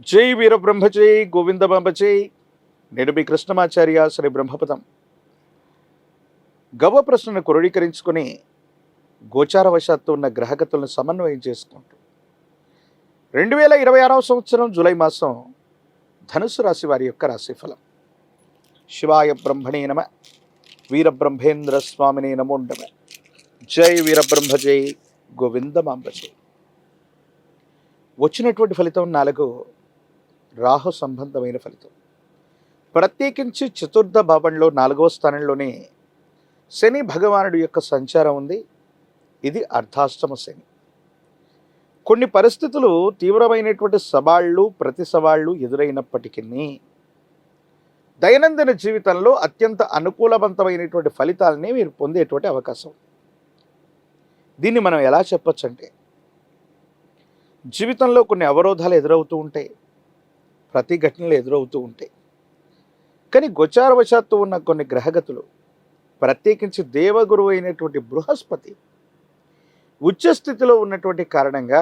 జై వీరబ్రహ్మ జై గోవిందమాంబ జై. నేను మీ కృష్ణమాచార్య శ్రీ బ్రహ్మపదం. గవ ప్రశ్నను క్రోడీకరించుకుని గోచారవశాత్తు ఉన్న గ్రహగతులను సమన్వయం చేసుకుంటూ 2026 సంవత్సరం జూలై మాసం ధనుసు రాశి వారి యొక్క రాశిఫలం. శివాయ బ్రహ్మణే నమ, వీరబ్రహ్మేంద్ర స్వామినే నమో నమ. జై వీరబ్రహ్మ జై గోవిందమాంబ జై. వచ్చినటువంటి ఫలితం 4 రాహు సంబంధమైన ఫలితం. ప్రత్యేకించి చతుర్థ భావంలో 4వ స్థానంలోనే శని భగవానుడి యొక్క సంచారం ఉంది. ఇది అర్ధాష్టమ శని. కొన్ని పరిస్థితులు తీవ్రమైనటువంటి సవాళ్ళు ప్రతి సవాళ్ళు ఎదురైనప్పటికీ దైనందిన జీవితంలో అత్యంత అనుకూలవంతమైనటువంటి ఫలితాలని మీరు పొందేటువంటి అవకాశం. దీన్ని మనం ఎలా చెప్పచ్చు అంటే, జీవితంలో కొన్ని అవరోధాలు ఎదురవుతూ ఉంటాయి, ప్రతి ఘటనలు ఎదురవుతూ ఉంటాయి. కానీ గోచారవశాత్తు ఉన్న కొన్ని గ్రహగతులు, ప్రత్యేకించి దేవగురువు అయినటువంటి బృహస్పతి ఉచ్చస్థితిలో ఉన్నటువంటి కారణంగా,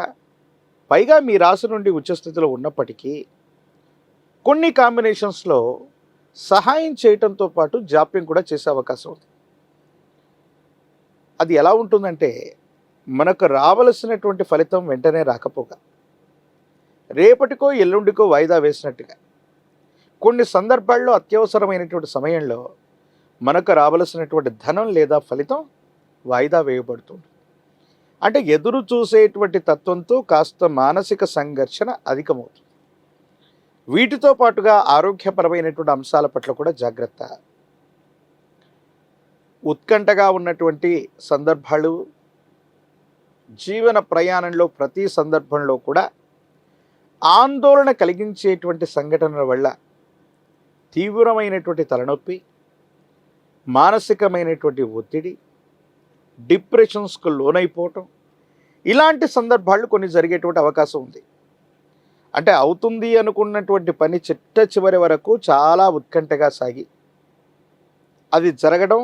పైగా మీ రాశి నుండి ఉచ్చస్థితిలో ఉన్నప్పటికీ కొన్ని కాంబినేషన్స్లో సహాయం చేయటంతో పాటు జాప్యం కూడా చేసే అవకాశం ఉంది. అది ఎలా ఉంటుందంటే, మనకు రావలసినటువంటి ఫలితం వెంటనే రాకపోగా, రేపటికో ఎల్లుండికో వాయిదా వేసినట్టుగా, కొన్ని సందర్భాల్లో అత్యవసరమైనటువంటి సమయంలో మనకు రావలసినటువంటి ధనం లేదా ఫలితం వాయిదా వేయబడుతుంది. అంటే ఎదురు చూసేటువంటి తత్వంతో కాస్త మానసిక సంఘర్షణ అధికమవుతుంది. వీటితో పాటుగా ఆరోగ్యపరమైనటువంటి అంశాల పట్ల కూడా జాగ్రత్త. ఉత్కంఠగా ఉన్నటువంటి సందర్భాలు, జీవన ప్రయాణంలో ప్రతి సందర్భంలో కూడా ఆందోళన కలిగించేటువంటి సంఘటనల వల్ల తీవ్రమైనటువంటి తలనొప్పి, మానసికమైనటువంటి ఒత్తిడి, డిప్రెషన్స్కు లోనైపోవటం, ఇలాంటి సందర్భాలు కొన్ని జరిగేటువంటి అవకాశం ఉంది. అంటే అవుతుంది అనుకున్నటువంటి పని చిట్ట చివరి వరకు చాలా ఉత్కంఠగా సాగి అది జరగడం,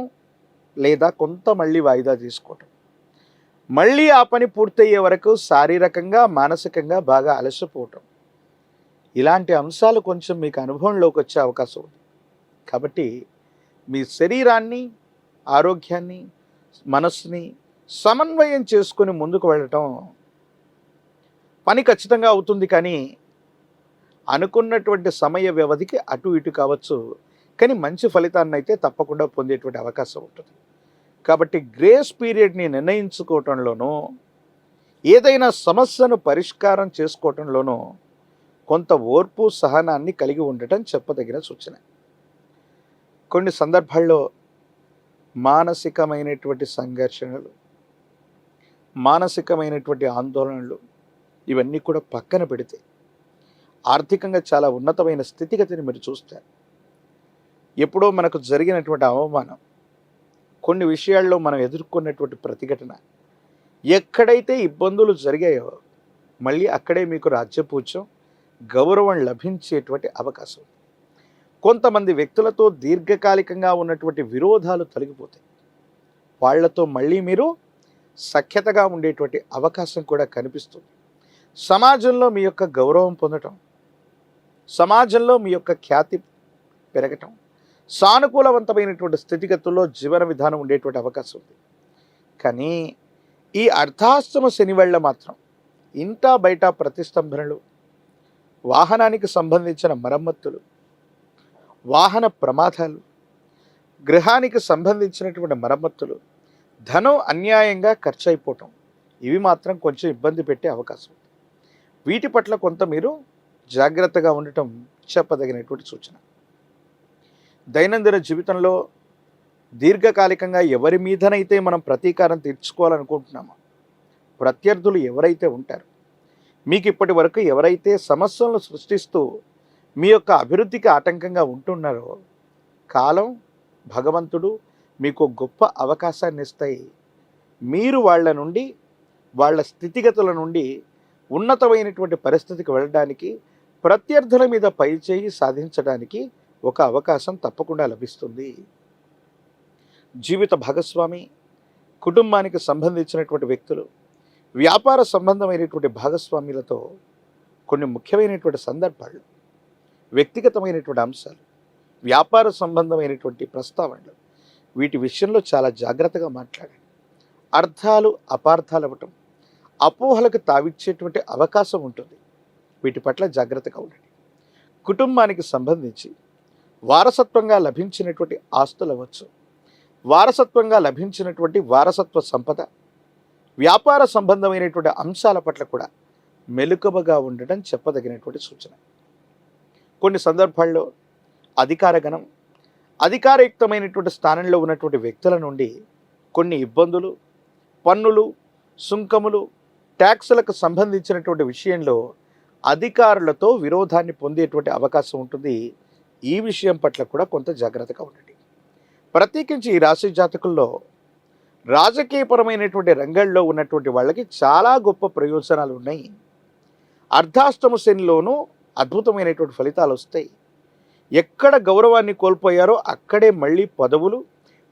లేదా కొంత మళ్ళీ వాయిదా తీసుకోవటం, మళ్ళీ ఆ పని పూర్తయ్యే వరకు శారీరకంగా మానసికంగా బాగా అలసిపోవటం, ఇలాంటి అంశాలు కొంచెం మీకు అనుభవంలోకి వచ్చే అవకాశం ఉంది. కాబట్టి మీ శరీరాన్ని, ఆరోగ్యాన్ని, మనస్సుని సమన్వయం చేసుకొని ముందుకు వెళ్ళటం పని ఖచ్చితంగా అవుతుంది. కానీ అనుకున్నటువంటి సమయ వ్యవధికి అటు ఇటు కావచ్చు, కానీ మంచి ఫలితాన్ని అయితే తప్పకుండా పొందేటువంటి అవకాశం ఉంటుంది. కాబట్టి గ్రేస్ పీరియడ్ని నిర్ణయించుకోవటంలోనూ, ఏదైనా సమస్యను పరిష్కారం చేసుకోవటంలోనూ కొంత ఓర్పు సహనాన్ని కలిగి ఉండటం చెప్పదగిన సూచన. కొన్ని సందర్భాల్లో మానసికమైనటువంటి సంఘర్షణలు, మానసికమైనటువంటి ఆందోళనలు, ఇవన్నీ కూడా పక్కన పెడితే ఆర్థికంగా చాలా ఉన్నతమైన స్థితిగతిని మీరు చూస్తారు. ఎప్పుడో మనకు జరిగినటువంటి అవమానం, కొన్ని విషయాల్లో మనం ఎదుర్కొన్నటువంటి ప్రతిఘటన, ఎక్కడైతే ఇబ్బందులు జరిగాయో మళ్ళీ అక్కడే మీకు రాజ్యపూజ్యం, గౌరవం లభించేటువంటి అవకాశం. కొంతమంది వ్యక్తులతో దీర్ఘకాలికంగా ఉన్నటువంటి విరోధాలు తొలగిపోతాయి. వాళ్లతో మళ్ళీ మీరు సఖ్యతగా ఉండేటువంటి అవకాశం కూడా కనిపిస్తుంది. సమాజంలో మీ యొక్క గౌరవం పొందటం, సమాజంలో మీ యొక్క ఖ్యాతి పెరగటం, సానుకూలవంతమైనటువంటి స్థితిగతుల్లో జీవన విధానం ఉండేటువంటి అవకాశం ఉంది. కానీ ఈ అర్ధాష్టమ శని వల్ల మాత్రం ఇంటా బయట ప్రతిష్టంభనలు, వాహనానికి సంబంధించిన మరమ్మతులు, వాహన ప్రమాదాలు, గృహానికి సంబంధించినటువంటి మరమ్మతులు, ధనం అన్యాయంగా ఖర్చు అయిపోవటం, ఇవి మాత్రం కొంచెం ఇబ్బంది పెట్టే అవకాశం ఉంది. వీటి పట్ల కొంత మీరు జాగ్రత్తగా ఉండటం చెప్పదగినటువంటి సూచన. దైనందిన జీవితంలో దీర్ఘకాలికంగా ఎవరి మీదనైతే మనం ప్రతీకారం తీర్చుకోవాలనుకుంటున్నామో, ప్రత్యర్థులు ఎవరైతే ఉంటారో, మీకు ఇప్పటి వరకు ఎవరైతే సమస్యలను సృష్టిస్తూ మీ యొక్క అభివృద్ధికి ఆటంకంగా ఉంటున్నారో, కాలం, భగవంతుడు మీకు గొప్ప అవకాశాన్ని ఇస్తాయి. మీరు వాళ్ళ నుండి, వాళ్ళ స్థితిగతుల నుండి ఉన్నతమైనటువంటి పరిస్థితికి వెళ్ళడానికి, ప్రత్యర్థుల మీద పైచేయి సాధించడానికి ఒక అవకాశం తప్పకుండా లభిస్తుంది. జీవిత భాగస్వామి, కుటుంబానికి సంబంధించినటువంటి వ్యక్తులు, వ్యాపార సంబంధమైనటువంటి భాగస్వామ్యులతో కొన్ని ముఖ్యమైనటువంటి సందర్భాలు, వ్యక్తిగతమైనటువంటి అంశాలు, వ్యాపార సంబంధమైనటువంటి ప్రస్తావనలు, వీటి విషయంలో చాలా జాగ్రత్తగా మాట్లాడండి. అర్థాలు అపార్థాలు అవ్వటం, అపోహలకు తావిచ్చేటువంటి అవకాశం ఉంటుంది. వీటి పట్ల జాగ్రత్తగా ఉండండి. కుటుంబానికి సంబంధించి వారసత్వంగా లభించినటువంటి ఆస్తులు అవ్వచ్చు, వారసత్వంగా లభించినటువంటి వారసత్వ సంపద, వ్యాపార సంబంధమైనటువంటి అంశాల పట్ల కూడా మెలకువగా ఉండడం చెప్పదగినటువంటి సూచన. కొన్ని సందర్భాల్లో అధికారగణం, అధికారయుక్తమైనటువంటి స్థానంలో ఉన్నటువంటి వ్యక్తుల నుండి కొన్ని ఇబ్బందులు, పన్నులు, సుంకములు, ట్యాక్సులకు సంబంధించినటువంటి విషయంలో అధికారులతో విరోధాన్ని పొందేటువంటి అవకాశం ఉంటుంది. ఈ విషయం పట్ల కూడా కొంత జాగ్రత్తగా ఉండండి. ప్రత్యేకించి ఈ రాశి జాతకుల్లో రాజకీయపరమైనటువంటి రంగంలో ఉన్నటువంటి వాళ్ళకి చాలా గొప్ప ప్రయోజనాలు ఉన్నాయి. అర్ధాష్టమ శనిలోనూ అద్భుతమైనటువంటి ఫలితాలు వస్తాయి. ఎక్కడ గౌరవాన్ని కోల్పోయారో అక్కడే మళ్ళీ పదవులు,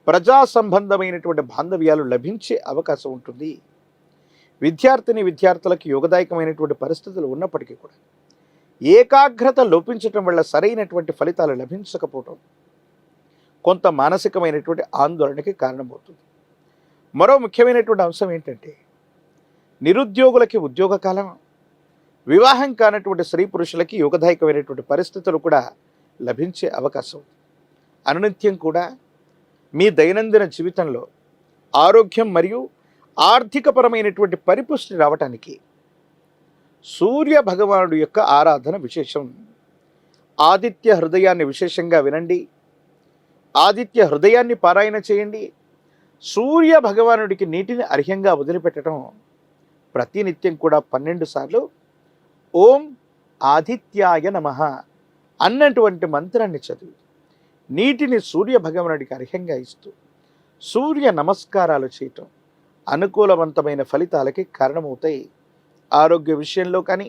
ప్రజా సంబంధమైనటువంటి బాంధవ్యాలు లభించే అవకాశం ఉంటుంది. విద్యార్థులకు యోగదాయకమైనటువంటి పరిస్థితులు ఉన్నప్పటికీ కూడా ఏకాగ్రత లోపించటం వల్ల సరైనటువంటి ఫలితాలు లభించకపోవటం కొంత మానసికమైనటువంటి ఆందోళనకి కారణమవుతుంది. మరో ముఖ్యమైనటువంటి అంశం ఏంటంటే, నిరుద్యోగులకి ఉద్యోగ కాలం, వివాహం కానటువంటి స్త్రీ పురుషులకి యోగదాయకమైనటువంటి పరిస్థితులు కూడా లభించే అవకాశం. అనునిత్యం కూడా మీ దైనందిన జీవితంలో ఆరోగ్యం మరియు ఆర్థికపరమైనటువంటి పరిపుష్టి రావటానికి సూర్య భగవానుడి యొక్క ఆరాధన విశేషం. ఆదిత్య హృదయాన్ని విశేషంగా వినండి, ఆదిత్య హృదయాన్ని పారాయణ చేయండి. సూర్య భగవానుడికి నీటిని అర్ఘ్యంగా వదిలిపెట్టడం, ప్రతినిత్యం కూడా 12 సార్లు ఓం ఆదిత్యాయ నమః అన్నటువంటి మంత్రాన్ని చదివి నీటిని సూర్య భగవానుడికి అర్ఘ్యంగా ఇస్తూ సూర్య నమస్కారాలు చేయటం అనుకూలవంతమైన ఫలితాలకి కారణమవుతాయి. ఆరోగ్య విషయంలో కానీ,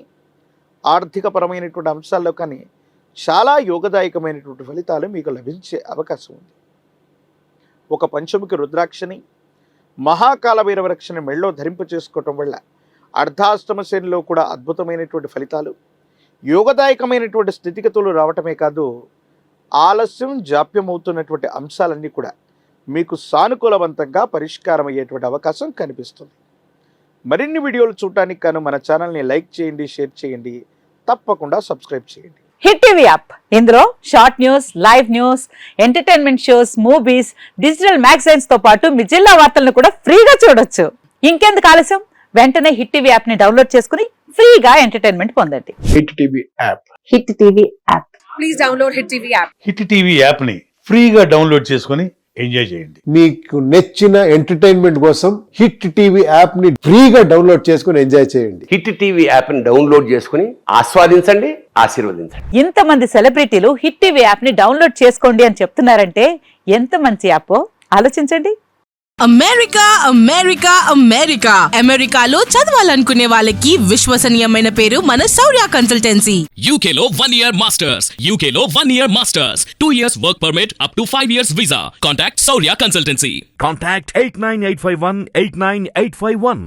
ఆర్థికపరమైనటువంటి అంశాల్లో కానీ చాలా యోగదాయకమైనటువంటి ఫలితాలు మీకు లభించే అవకాశం ఉంది. ఒక పంచముఖి రుద్రాక్షని, మహాకాల భైరవరక్షని మెళ్ళో ధరింప చేసుకోవటం వల్ల అర్ధాష్టమ శనిలో కూడా అద్భుతమైనటువంటి ఫలితాలు, యోగదాయకమైనటువంటి స్థితిగతులు రావటమే కాదు, ఆలస్యం జాప్యం అవుతున్నటువంటి అంశాలన్నీ కూడా మీకు సానుకూలవంతంగా పరిష్కారం అయ్యేటువంటి అవకాశం కనిపిస్తుంది. మరిన్ని వీడియోలు చూడటానికి గాను మన ఛానల్ని లైక్ చేయండి, షేర్ చేయండి, తప్పకుండా సబ్స్క్రైబ్ చేయండి. హిట్ టీవీ యాప్, ఇందులో short news, live news, entertainment shows, movies, digital magazines తో పాటు మీ జిల్లా వార్తలను కూడా ఫ్రీగా చూడొచ్చు. ఇంకెందుకు ఆలస్యం, వెంటనే హిట్ టీవీ యాప్ ని డౌన్లోడ్ చేసుకుని ఫ్రీగా ఎంటర్టైన్మెంట్ పొందండి. Hit TV app, hit TV app, please download hit TV app. Hit TV app ని ఫ్రీగా డౌన్లోడ్ చేసుకొని ఎంజాయ్ చేయండి. మీకు నచ్చిన ఎంటర్టైన్మెంట్ కోసం హిట్ టీవీ యాప్ ని ఫ్రీగా డౌన్లోడ్ చేసుకొని ఎంజాయ్ చేయండి. హిట్ టీవీ యాప్ ని డౌన్లోడ్ చేసుకుని ఆస్వాదించండి, ఆశీర్వదించండి. ఇంతమంది సెలబ్రిటీలు హిట్ టీవీ యాప్ ని డౌన్లోడ్ చేసుకోండి అని చెప్తున్నారంటే ఎంత మంచి యాప్ ఆలోచించండి. అమెరికా అమెరికా అమెరికా అమెరికాలో చదవాలనుకునే వాళ్ళకి విశ్వసనీయమైన పేరు మన శౌర్య కన్సల్టెన్సీ. UK లో 1 year masters, UK లో 1 year masters, 2 years work permit up to 5 years visa. Contact Saurya Consultancy. Contact 89851 89851.